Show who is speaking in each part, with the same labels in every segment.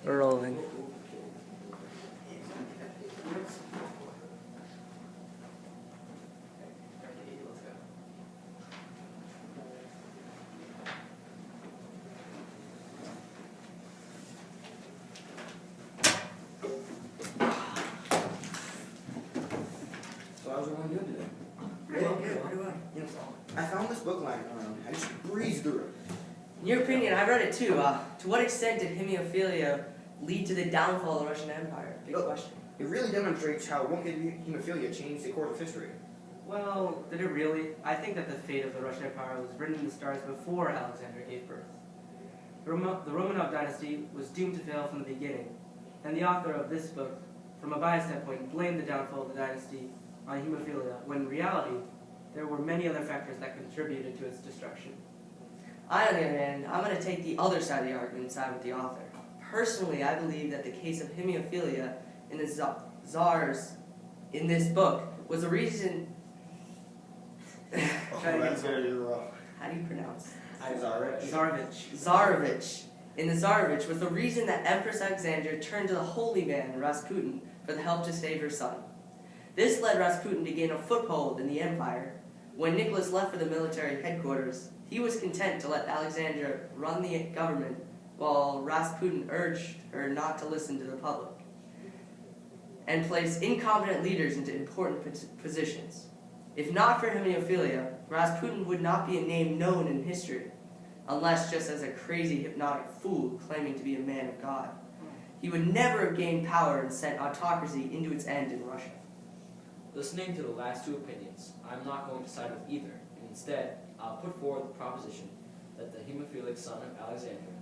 Speaker 1: We're rolling.
Speaker 2: So how's everyone doing today?
Speaker 3: Pretty well.
Speaker 2: Yes. I found this book lying around. I just breezed through it.
Speaker 3: In your opinion, I read it too. To what extent did hemophilia lead to the downfall of the Russian Empire? Big question.
Speaker 2: It really demonstrates how one could hemophilia changed the course of history.
Speaker 4: Well, did it really? I think that the fate of the Russian Empire was written in the stars before Alexander gave birth. The Romanov dynasty was doomed to fail from the beginning, and the author of this book, from a biased standpoint, blamed the downfall of the dynasty on hemophilia, when in reality, there were many other factors that contributed to its destruction.
Speaker 3: I, on the other hand, I'm going to take the other side of the argument and side with the author. Personally, I believe that the case of hemophilia in the czars in this book was the reason...
Speaker 2: That's very rough.
Speaker 3: How do you pronounce?
Speaker 4: Tsarevich.
Speaker 3: In the Tsarevich was the reason that Empress Alexandra turned to the holy man Rasputin for the help to save her son. This led Rasputin to gain a foothold in the empire. When Nicholas left for the military headquarters, he was content to let Alexandra run the government while Rasputin urged her not to listen to the public and place incompetent leaders into important positions. If not for hemophilia, Rasputin would not be a name known in history, unless just as a crazy hypnotic fool claiming to be a man of God. He would never have gained power and sent autocracy into its end in Russia.
Speaker 5: Listening to the last two opinions, I'm not going to side with either, and instead, I'll put forward the proposition that the hemophilic son of Alexander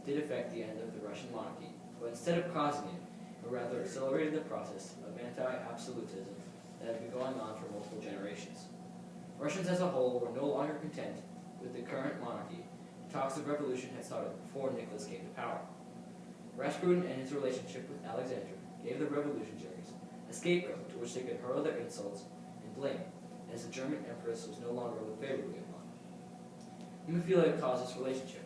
Speaker 5: did affect the end of the Russian monarchy, but instead of causing it, it rather accelerated the process of anti-absolutism that had been going on for multiple generations. Russians as a whole were no longer content with the current monarchy. Talks of revolution had started before Nicholas came to power. Rasputin and his relationship with Alexandra gave the revolutionaries a scapegoat to which they could hurl their insults and blame, as the German empress was no longer looked favorably upon. Hemophilia caused this relationship.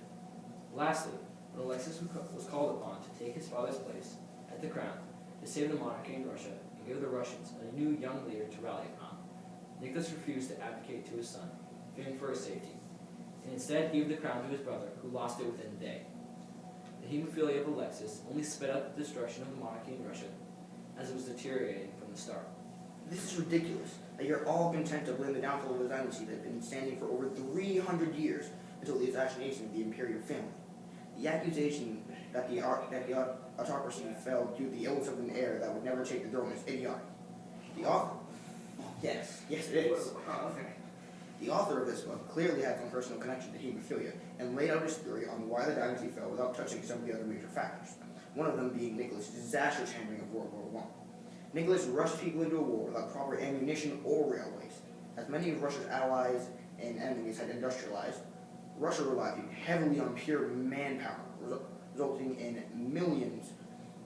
Speaker 5: Lastly, when Alexis was called upon to take his father's place at the crown to save the monarchy in Russia and give the Russians a new young leader to rally upon, Nicholas refused to abdicate to his son, fearing for his safety, and instead gave the crown to his brother, who lost it within a day. The hemophilia of Alexis only sped up the destruction of the monarchy in Russia, as it was deteriorating from the start.
Speaker 2: This is ridiculous, that you're all content to blame the downfall of the dynasty that had been standing for over 300 years until the assassination of the imperial family. The accusation that the autocracy fell due to the illness of an heir that would never take the throne is idiotic. The author... Yes, it is. The author of this book clearly had some personal connection to hemophilia and laid out his theory on why the dynasty fell without touching some of the other major factors, one of them being Nicholas' disastrous handling of World War I. Nicholas rushed people into a war without proper ammunition or railways. As many of Russia's allies and enemies had industrialized, Russia relied heavily on pure manpower, resulting in millions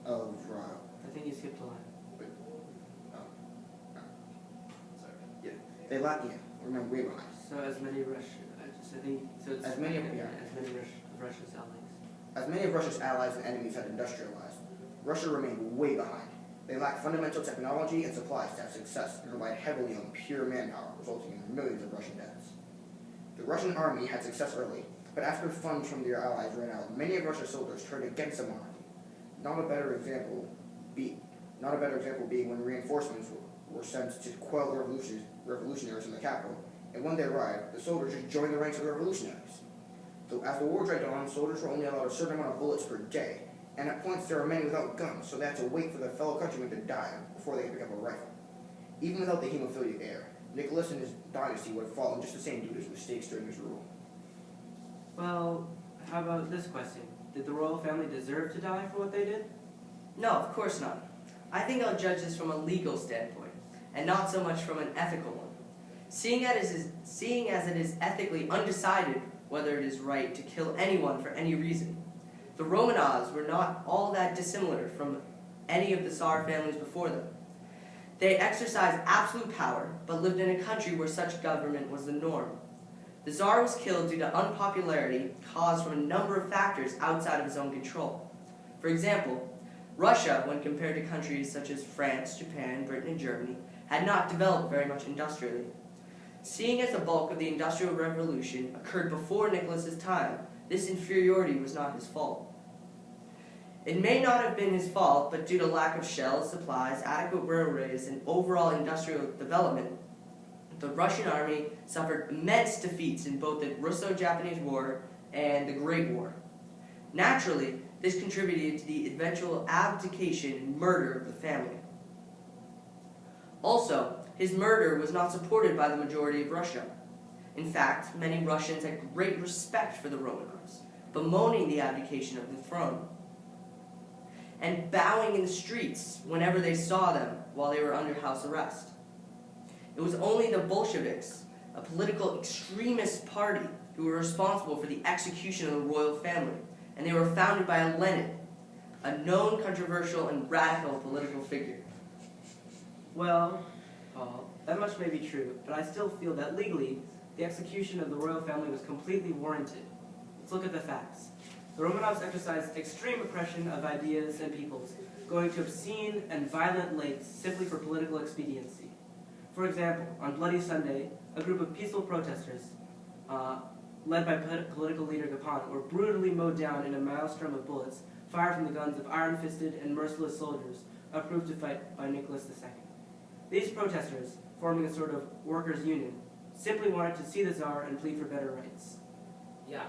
Speaker 2: of...
Speaker 4: I think you skipped a line.
Speaker 2: They lacked, remember, way behind.
Speaker 4: So as many Russian, I think, so it's...
Speaker 2: As many of
Speaker 4: Russia's allies.
Speaker 2: As many of Russia's allies and enemies had industrialized, Russia remained way behind. They lacked fundamental technology and supplies to have success and relied heavily on pure manpower, resulting in millions of Russian deaths. The Russian army had success early, but after funds from their allies ran out, many of Russia's soldiers turned against the monarchy. Not a better example being when reinforcements were sent to quell the revolutionaries in the capital, and when they arrived, the soldiers just joined the ranks of the revolutionaries. So as the war dragged on, soldiers were only allowed a certain amount of bullets per day, and at points there were many without guns, so they had to wait for their fellow countrymen to die before they could pick up a rifle. Even without the hemophiliac heir, Nicholas and his dynasty would have fallen just the same due to his mistakes during his rule.
Speaker 4: Well, how about this question? Did the royal family deserve to die for what they did?
Speaker 3: No, of course not. I think I'll judge this from a legal standpoint, and not so much from an ethical one. Seeing as it is ethically undecided whether it is right to kill anyone for any reason, the Romanovs were not all that dissimilar from any of the Tsar families before them. They exercised absolute power, but lived in a country where such government was the norm. The Tsar was killed due to unpopularity caused from a number of factors outside of his own control. For example, Russia, when compared to countries such as France, Japan, Britain, and Germany, had not developed very much industrially. Seeing as the bulk of the Industrial Revolution occurred before Nicholas's time, this inferiority was not his fault. It may not have been his fault, but due to lack of shells, supplies, adequate railways, and overall industrial development, the Russian army suffered immense defeats in both the Russo-Japanese War and the Great War. Naturally, this contributed to the eventual abdication and murder of the family. Also, his murder was not supported by the majority of Russia. In fact, many Russians had great respect for the Romanovs, bemoaning the abdication of the throne, and bowing in the streets whenever they saw them while they were under house arrest. It was only the Bolsheviks, a political extremist party, who were responsible for the execution of the royal family, and they were founded by Lenin, a known controversial and radical political figure.
Speaker 4: Well, Paul, that much may be true, but I still feel that legally, the execution of the royal family was completely warranted. Let's look at the facts. The Romanovs exercised extreme oppression of ideas and peoples, going to obscene and violent lengths simply for political expediency. For example, on Bloody Sunday, a group of peaceful protesters, led by political leader Gapon, were brutally mowed down in a maelstrom of bullets fired from the guns of iron-fisted and merciless soldiers approved to fight by Nicholas II. These protesters, forming a sort of workers' union, simply wanted to see the Tsar and plead for better rights.
Speaker 5: Yeah,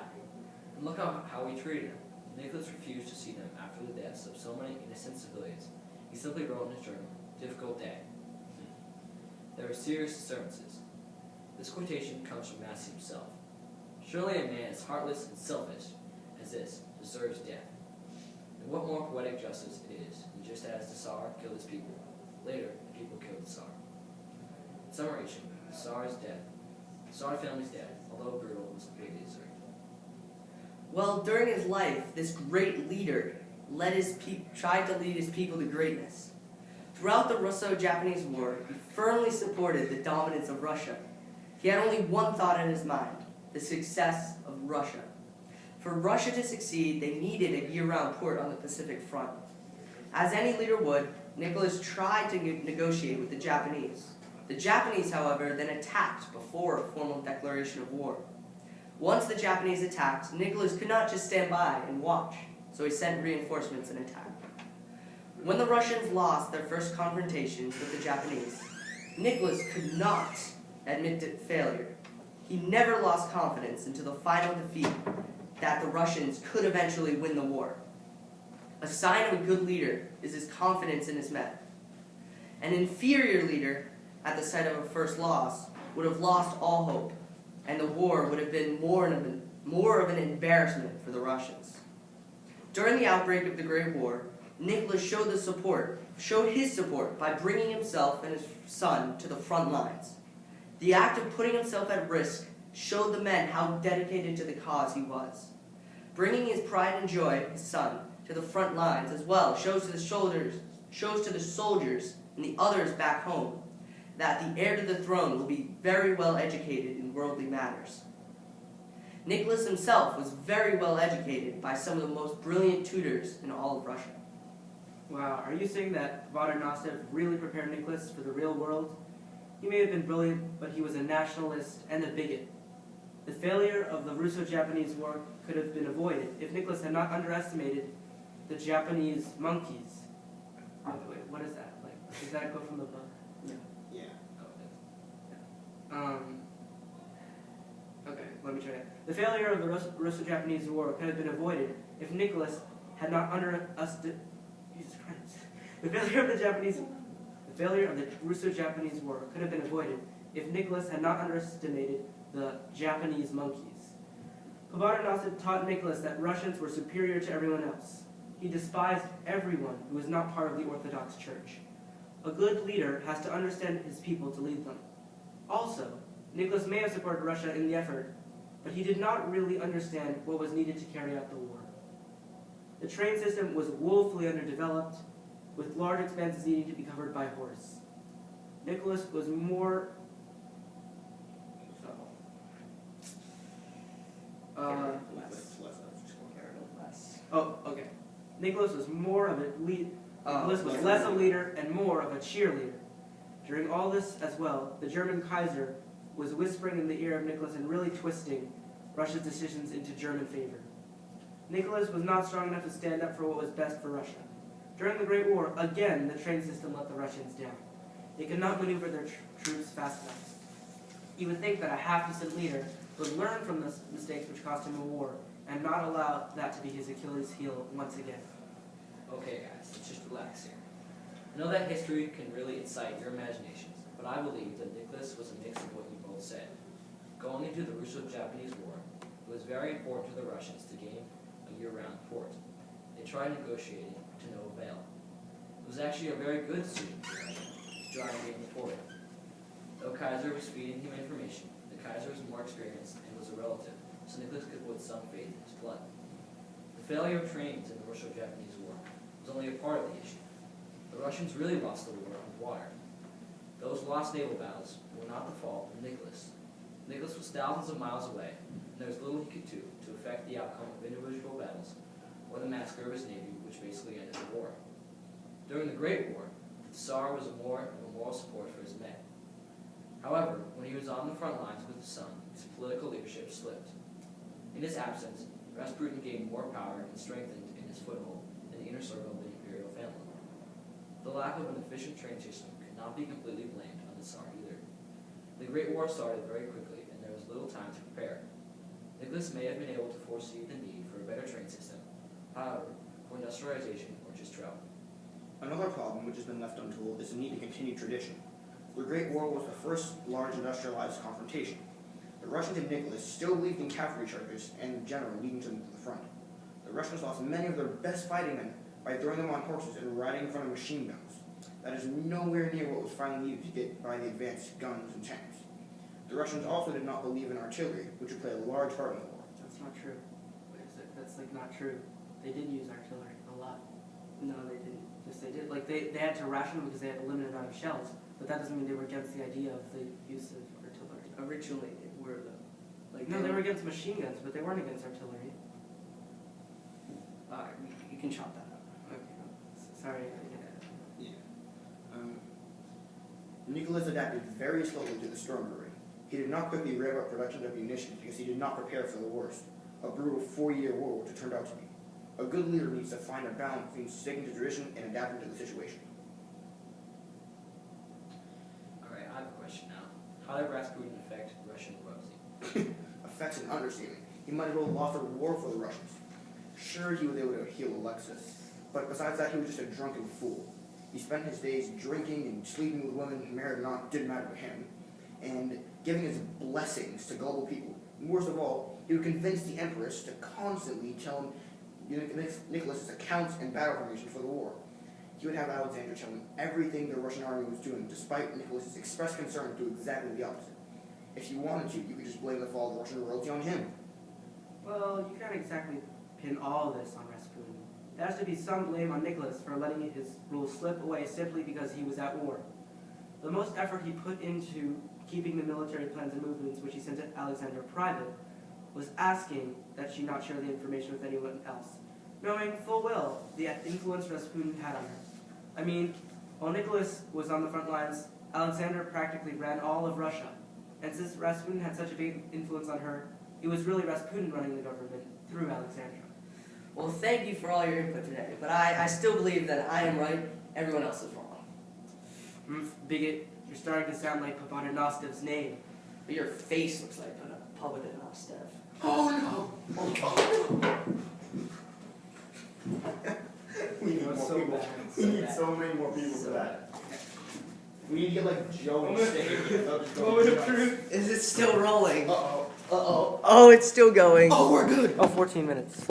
Speaker 5: and look how he treated him. Nicholas refused to see them after the deaths of so many innocent civilians. He simply wrote in his journal, "Difficult day." There were serious disturbances. This quotation comes from Massey himself. Surely a man as heartless and selfish as this deserves death. And what more poetic justice it is, and just as the Tsar killed his people, later the people killed the Tsar. In summation, the Tsar's death, the Tsar family's death, although brutal, was completely deserved.
Speaker 3: Well, during his life, this great leader tried to lead his people to greatness. Throughout the Russo-Japanese War, he firmly supported the dominance of Russia. He had only one thought in his mind: the success of Russia. For Russia to succeed, they needed a year-round port on the Pacific front. As any leader would, Nicholas tried to negotiate with the Japanese. The Japanese, however, then attacked before a formal declaration of war. Once the Japanese attacked, Nicholas could not just stand by and watch, so he sent reinforcements and attacked. When the Russians lost their first confrontations with the Japanese, Nicholas could not admit to failure. He never lost confidence until the final defeat that the Russians could eventually win the war. A sign of a good leader is his confidence in his men. An inferior leader, at the sight of a first loss, would have lost all hope, and the war would have been more of an embarrassment for the Russians. During the outbreak of the Great War, Nicholas showed his support by bringing himself and his son to the front lines. The act of putting himself at risk showed the men how dedicated to the cause he was. Bringing his pride and joy, his son, to the front lines as well shows to the soldiers and the others back home that the heir to the throne will be very well educated in worldly matters. Nicholas himself was very well educated by some of the most brilliant tutors in all of Russia.
Speaker 4: Wow, are you saying that Vorontsov really prepared Nicholas for the real world? He may have been brilliant, but he was a nationalist and a bigot. The failure of the Russo-Japanese War could have been avoided if Nicholas had not underestimated the Japanese monkeys. Wait, what is that? Like, does that go from the book?
Speaker 2: Yeah.
Speaker 4: Okay, let me try it. The failure of the Russo-Japanese War could have been avoided if Nicholas had not underestimated. Jesus Christ. The failure of the Russo-Japanese War could have been avoided if Nicholas had not underestimated the Japanese monkeys. Vorontsov taught Nicholas that Russians were superior to everyone else. He despised everyone who was not part of the Orthodox Church. A good leader has to understand his people to lead them. Also, Nicholas may have supported Russia in the effort, but he did not really understand what was needed to carry out the war. The train system was woefully underdeveloped, with large expanses needing to be covered by horse. Nicholas was more...
Speaker 2: Less.
Speaker 3: Less.
Speaker 4: Oh, okay. Nicholas was more of a lead.
Speaker 3: Oh,
Speaker 4: Nicholas was less a leader and more of a cheerleader. During all this as well, the German Kaiser was whispering in the ear of Nicholas and really twisting Russia's decisions into German favor. Nicholas was not strong enough to stand up for what was best for Russia. During the Great War, again, the train system let the Russians down. They could not maneuver their troops fast enough. You would think that a half-decent leader would learn from the mistakes which cost him a war and not allow that to be his Achilles' heel once again.
Speaker 5: Okay, guys, let's just relax here. I know that history can really incite your imaginations, but I believe that Nicholas was a mix of what you both said. Going into the Russo-Japanese War, it was very important to the Russians to gain a year-round port. They tried negotiating to no avail. It was actually a very good decision for Russia to try and gain the port. Though Kaiser was feeding him information, the Kaiser was more experienced and was a relative, so Nicholas could put some faith in his blood. The failure of trains in the Russo-Japanese War was only a part of the issue. The Russians really lost the war on water. Those lost naval battles were not the fault of Nicholas. Nicholas was thousands of miles away, and there was little he could do to affect the outcome of individual battles or the massacre of his navy, which basically ended the war. During the Great War, the Tsar was more of a moral support for his men. However, when he was on the front lines with his son, his political leadership slipped. In his absence, Rasputin gained more power and strengthened in his foothold in the inner circle of the imperial family. The lack of an efficient train system could not be completely blamed on the Tsar either. The Great War started very quickly, and there was little time to prepare. Nicholas may have been able to foresee the need for a better train system, however, for industrialization or just travel.
Speaker 2: Another problem which has been left untold is the need to continue tradition. The Great War was the first large industrialized confrontation. The Russians and Nicholas still believed in cavalry charges and general leading them to the front. The Russians lost many of their best fighting men by throwing them on horses and riding in front of machine guns. That is nowhere near what was finally needed to get by the advanced guns and tanks. The Russians also did not believe in artillery, which would play a large part in the war.
Speaker 4: That's not true. That's like not true. They did use artillery a lot.
Speaker 3: No, they didn't.
Speaker 4: Yes, they did. Like they had to ration because they had a limited amount of shells. But that doesn't mean they were against the idea of the use of artillery.
Speaker 3: Originally, they were though. Like
Speaker 4: No, they were against machine guns, but they weren't against artillery.
Speaker 3: Alright, you can chop that up.
Speaker 4: Okay. Sorry.
Speaker 2: Nicholas adapted very slowly to the storm array. He did not quickly rev up production of munitions because he did not prepare for the worst, a brutal 4-year war which it turned out to be. A good leader needs to find a balance between sticking to tradition and adapting to the situation.
Speaker 5: Alright, I have a question now. How did Rasputin affect Russian royalty?
Speaker 2: Affects an understatement. He might have well lost the war for the Russians. Sure, he was able to heal Alexis, but besides that, he was just a drunken fool. He spent his days drinking and sleeping with women who married or not didn't matter to him, and giving his blessings to gullible people. And worst of all, he would convince the Empress to constantly tell him Nicholas's accounts and battle formation for the war. He would have Alexander tell him everything the Russian army was doing, despite Nicholas's expressed concern to do exactly the opposite. If you wanted to, you could just blame the fall of the Russian royalty on him.
Speaker 4: Well, you can't exactly pin all this on Rasputin. There has to be some blame on Nicholas for letting his rule slip away simply because he was at war. The most effort he put into keeping the military plans and movements which he sent to Alexander private was asking that she not share the information with anyone else, knowing full well the influence Rasputin had on her. I mean, while Nicholas was on the front lines, Alexander practically ran all of Russia. And since Rasputin had such a big influence on her, it was really Rasputin running the government through Alexandra.
Speaker 3: Well, thank you for all your input today, but I still believe that I am right, everyone else is wrong.
Speaker 4: Bigot, you're starting to sound like Papadonostov's name.
Speaker 3: But your face looks like Papadonostev.
Speaker 2: Oh no! Oh no! We need
Speaker 4: That
Speaker 2: more
Speaker 4: was so
Speaker 2: people.
Speaker 4: bad.
Speaker 2: We need so many more people for that. We need to get like Joe and Steve.
Speaker 4: Moment of truth.
Speaker 3: Is it still rolling?
Speaker 2: Uh-oh.
Speaker 3: Oh, it's still going.
Speaker 2: Oh, we're good!
Speaker 4: Oh, 14 minutes.